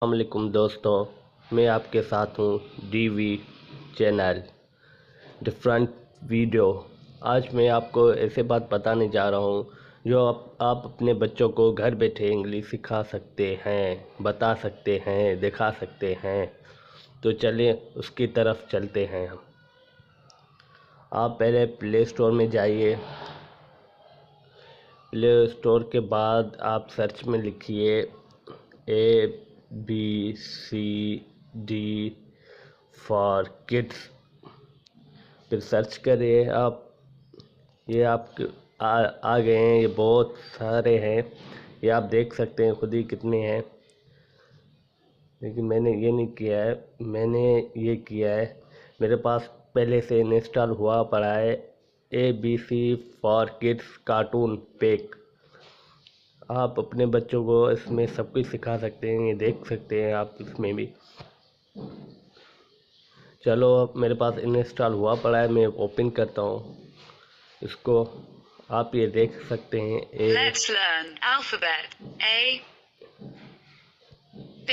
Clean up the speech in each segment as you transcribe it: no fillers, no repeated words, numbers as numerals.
अस्सलामुअलैकुम दोस्तों, मैं आपके साथ हूँ डीवी चैनल डिफरेंट वीडियो। आज मैं आपको ऐसे बात बताने जा रहा हूँ जो आप अपने बच्चों को घर बैठे इंग्लिश सिखा सकते हैं, बता सकते हैं, दिखा सकते हैं। तो चलिए उसकी तरफ चलते हैं हम। आप पहले प्ले स्टोर में जाइए। प्ले स्टोर के बाद आप सर्च में लिखिए ABCD फॉर किड्स। फिर सर्च करिए आप। ये आपके आ गए हैं। ये बहुत सारे हैं। ये आप देख सकते हैं खुद ही कितने हैं। लेकिन मैंने ये नहीं किया है, मैंने ये किया है, मेरे पास पहले से इंस्टॉल हुआ पड़ा है ABC for kids cartoon pack. आप अपने बच्चों को इसमें सब कुछ सिखा सकते हैं, ये देख सकते हैं आप इसमें भी। चलो अब मेरे पास इंस्टॉल हुआ पड़ा है, मैं ओपन करता हूँ इसको। आप ये देख सकते हैं Let's learn alphabet A, B,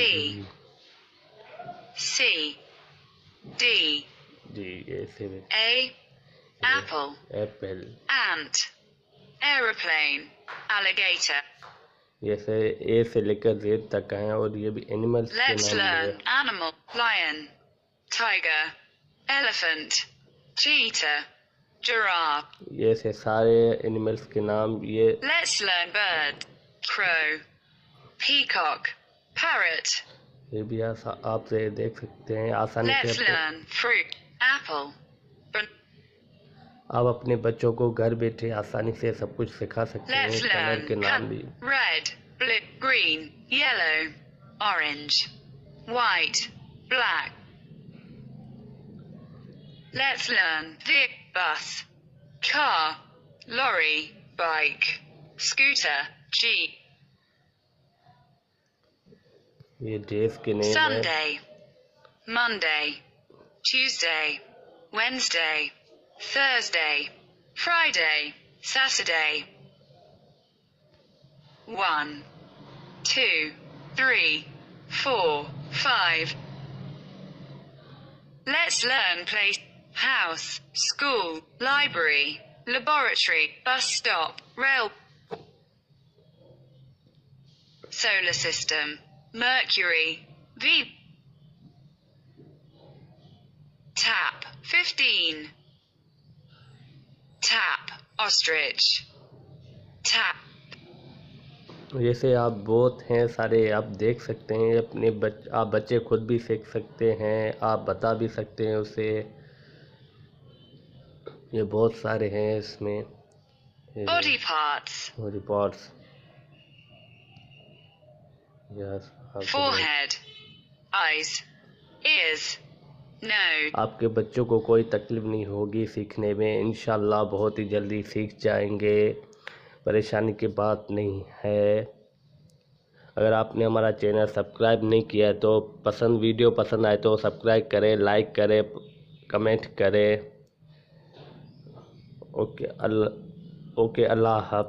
C, D, ऐसे में A, apple, Apple, ant, aeroplane, alligator. जैसे ए से लेकर Z तक हैं और ये भी एनिमल्स के Let's नाम learn लिए। animal, lion, tiger, elephant, cheetah, giraffe. ये से सारे एनिमल्स के नाम ये। Let's learn bird, crow, peacock, parrot. ये भी आप से देख सकते हैं आसानी Let's से। learn fruit, apple, आप अपने बच्चों को घर बैठे आसानी से सब कुछ सिखा सकते हैं। Let's कलर के learn नाम भी। red, blue, green, yellow, orange, white, black. Let's learn bus, car, lorry, bike, scooter, jeep. ये डेज के नेम है। Sunday, Monday, Tuesday, Wednesday, Thursday, Friday, Saturday. 1, 2, 3, 4, 5. Let's learn place, house, school, library, laboratory, bus stop, rail. Solar system, Mercury, tap, 15. Tap, ostrich. Tap. जैसे आप बहुत हैं सारे, आप देख सकते हैं अपने आप बच्चे खुद भी सीख सकते हैं, आप बता भी सकते हैं उसे। ये बहुत सारे हैं इसमें। Body parts. Reports. Yes. Forehead, eyes, ears, nose. आपके बच्चों को कोई तकलीफ नहीं होगी सीखने में, इंशाल्लाह बहुत ही जल्दी सीख जाएंगे। परेशानी की बात नहीं है। अगर आपने हमारा चैनल सब्सक्राइब नहीं किया है तो वीडियो पसंद आए तो सब्सक्राइब करें, लाइक करें, कमेंट करें। ओके, अल्लाह हाफ़िज़।